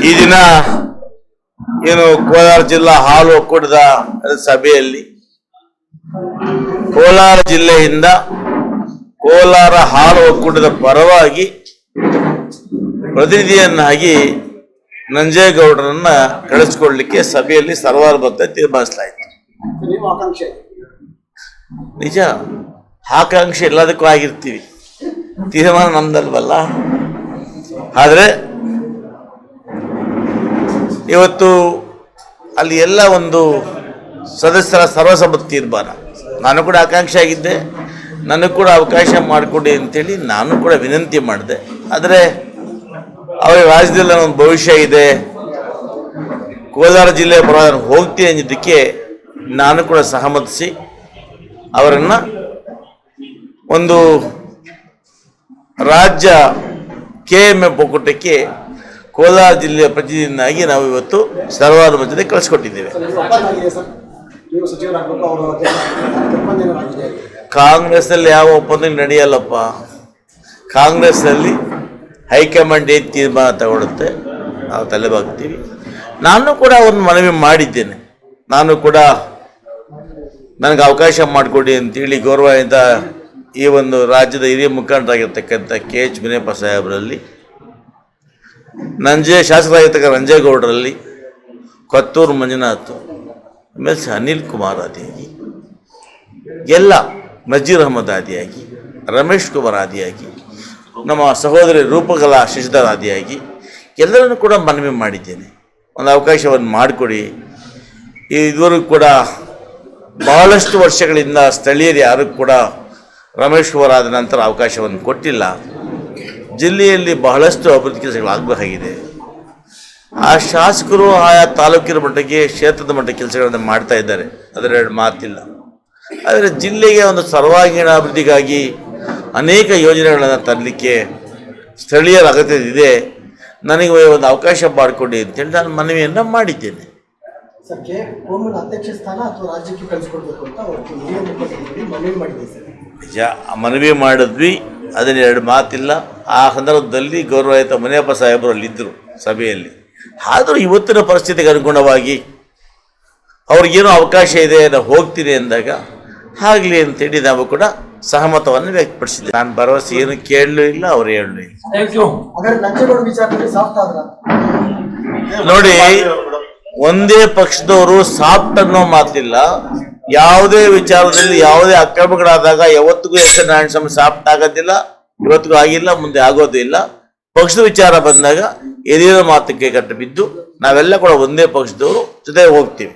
ಈ ದಿನ ಏನು ಕೋಲಾರ ಜಿಲ್ಲಾ ಹಾಲು ಒಕ್ಕೂಟದ ಸಭೆಯಲ್ಲಿ ಕೋಲಾರ ಜಿಲ್ಲೆಯಿಂದ ಕೋಲಾರ ಹಾಲು ಒಕ್ಕೂಟದ ಪರವಾಗಿ ಪ್ರತಿನಿಧಿಯನ್ನಾಗಿ ನಂಜೇಗೌಡರನ್ನ ಕಳಿಸಿಕೊಳ್ಳಲಿಕ್ಕೆ ಸಭೆಯಲ್ಲಿ ಸರ್ವಾನುಮತ ತೀರ್ಮಾನಿಸಲಾಯಿತು. ನಿಜ, ಆಕಾಂಕ್ಷೆ ಎಲ್ಲದಕ್ಕೂ ಆಗಿರ್ತೀವಿ, ತೀರ್ಮಾನ ನಮ್ದಲ್ವಲ್ಲ. ಆದರೆ ಇವತ್ತು ಅಲ್ಲಿ ಎಲ್ಲ ಒಂದು ಸದಸ್ಯರ ಸರ್ವಸಮ್ಮತ ತೀರ್ಮಾನ. ನಾನು ಕೂಡ ಆಕಾಂಕ್ಷೆ ಆಗಿದ್ದೆ, ನನಗೆ ಕೂಡ ಅವಕಾಶ ಮಾಡಿಕೊಡಿ ಅಂತೇಳಿ ನಾನು ಕೂಡ ವಿನಂತಿ ಮಾಡಿದೆ. ಆದರೆ ಅವರ ರಾಜ್ಯದಲ್ಲಿ ಒಂದು ಭವಿಷ್ಯ ಇದೆ, ಕೋಲಾರ ಜಿಲ್ಲೆ ಪರವಾಗಿ ಹೋಗ್ತೀನಿ ಅಂದಿದ್ದಕ್ಕೆ ನಾನು ಕೂಡ ಸಹಮತಿಸಿ ಅವರನ್ನು ಒಂದು ರಾಜ್ಯ KMF ಒಕ್ಕೂಟಕ್ಕೆ ಕೋಲಾರ ಜಿಲ್ಲೆಯ ಪ್ರತಿನಿಧಿಯನ್ನಾಗಿ ನಾವು ಇವತ್ತು ಸರ್ವಾನುಮತದಲ್ಲಿ ಕಳಿಸ್ಕೊಟ್ಟಿದ್ದೇವೆ. ಕಾಂಗ್ರೆಸ್ನಲ್ಲಿ ಯಾವ ಒಪ್ಪಂದ ನಡೆಯಲ್ಲಪ್ಪ. ಕಾಂಗ್ರೆಸ್ನಲ್ಲಿ ಹೈಕಮಾಂಡ್ ಏನು ತೀರ್ಮಾನ ತಗೊಳುತ್ತೆ ನಾವು ತಲೆಬಾಗ್ತೀವಿ. ನಾನು ಕೂಡ ಒಂದು ಮನವಿ ಮಾಡಿದ್ದೇನೆ, ನಾನು ಕೂಡ ನನಗೆ ಅವಕಾಶ ಮಾಡಿಕೊಡಿ ಅಂತೇಳಿ ಗೌರವದಿಂದ ಈ ಒಂದು ರಾಜ್ಯದ ಹಿರಿಯ ಮುಖಂಡರಾಗಿರ್ತಕ್ಕಂಥ KH ಮುನಿಯಪ್ಪ ಸಾಹೇಬರಲ್ಲಿ, ಶಾಸಕರಾಗಿರ್ತಕ್ಕಂಥ ನಂಜೇಗೌಡರಲ್ಲಿ, ಕೊತ್ತೂರು ಮಂಜುನಾಥ್, MS ಅನಿಲ್ ಕುಮಾರ್ ಆದಿಯಾಗಿ, ಎಲ್ಲ ನಜೀರ್ ಅಹಮದ್ ಆದಿಯಾಗಿ, ರಮೇಶ್ ಕುಮಾರ್ ಆದಿಯಾಗಿ, ನಮ್ಮ ಸಹೋದರಿ ರೂಪಕಲಾ ಶಶಿಧರ್ ಆದಿಯಾಗಿ ಎಲ್ಲರನ್ನು ಕೂಡ ಮನವಿ ಮಾಡಿದ್ದೇನೆ, ಒಂದು ಅವಕಾಶವನ್ನು ಮಾಡಿಕೊಡಿ. ಇದುವರೆಗೂ ಕೂಡ ಬಹಳಷ್ಟು ವರ್ಷಗಳಿಂದ ಸ್ಥಳೀಯರು ಯಾರು ಕೂಡ ರಮೇಶ್ ಕುಮಾರ್ ಆದ ನಂತರ ಅವಕಾಶವನ್ನು ಕೊಟ್ಟಿಲ್ಲ. ಜಿಲ್ಲೆಯಲ್ಲಿ ಬಹಳಷ್ಟು ಅಭಿವೃದ್ಧಿ ಕೆಲಸಗಳು ಆಗಬೇಕಾಗಿದೆ. ಆ ಶಾಸಕರು ಆಯಾ ತಾಲೂಕಿನ ಮಟ್ಟಕ್ಕೆ, ಕ್ಷೇತ್ರದ ಮಟ್ಟಕ್ಕೆ ಕೆಲಸಗಳನ್ನು ಮಾಡ್ತಾ ಇದ್ದಾರೆ, ಅದರ ಮಾತಿಲ್ಲ. ಆದರೆ ಜಿಲ್ಲೆಗೆ ಒಂದು ಸರ್ವಾಂಗೀಣ ಅಭಿವೃದ್ಧಿಗಾಗಿ ಅನೇಕ ಯೋಜನೆಗಳನ್ನು ತರಲಿಕ್ಕೆ ಸ್ಥಳೀಯರ ಅಗತ್ಯ ಇದೆ, ನನಗೆ ಒಂದು ಅವಕಾಶ ಮಾಡಿಕೊಡಿ ಅಂತೇಳಿ ನಾನು ಮನವಿಯನ್ನು ಮಾಡಿದ್ದೇನೆ. ನಿಜ, ಮನವಿ ಮಾಡಿದ್ವಿ, ಅದನ್ನ ಎರಡು ಮಾತಿಲ್ಲ. ಆ ಸಂದರ್ಭದಲ್ಲಿ ಗೌರವಾಯುತ ಮುನಿಯಪ್ಪ ಸಾಹೇಬರು ಅಲ್ಲಿದ್ದರು ಸಭೆಯಲ್ಲಿ. ಆದರೂ ಇವತ್ತಿನ ಪರಿಸ್ಥಿತಿಗೆ ಅನುಗುಣವಾಗಿ ಅವ್ರಿಗೇನೋ ಅವಕಾಶ ಇದೆ, ನಾನು ಹೋಗ್ತೀನಿ ಅಂದಾಗ ಆಗಲಿ ಅಂತೇಳಿ ನಾವು ಕೂಡ ಸಹಮತವನ್ನು ವ್ಯಕ್ತಪಡಿಸಿದ್ದೆ. ನಾನು ಭರವಸೆ ಏನು ಕೇಳಲೂ ಇಲ್ಲ, ಅವ್ರು ಹೇಳಲೂ ಇಲ್ಲ. ನೋಡಿ, ಒಂದೇ ಪಕ್ಷದವರು ಸಾಫ್ಟ್ ಅನ್ನೋ ಮಾತಿಲ್ಲ. ಯಾವುದೇ ವಿಚಾರದಲ್ಲಿ ಯಾವುದೇ ಅಕ್ರಮಗಳಾದಾಗ ಯಾವತ್ತಿಗೂ ನಾರಾಯಣ ಸ್ವಾಮಿ ಸಾಫ್ಟ್ ಆಗೋದಿಲ್ಲ, ಇವತ್ತಿಗೂ ಆಗಿಲ್ಲ, ಮುಂದೆ ಆಗೋದು ಇಲ್ಲ. ಪಕ್ಷದ ವಿಚಾರ ಬಂದಾಗ ಹಿರಿಯರ ಮಾತಕ್ಕೆ ಕಟ್ಟು ಬಿದ್ದು ನಾವೆಲ್ಲ ಕೂಡ ಒಂದೇ ಪಕ್ಷದವರು ಜೊತೆ ಹೋಗ್ತೀವಿ.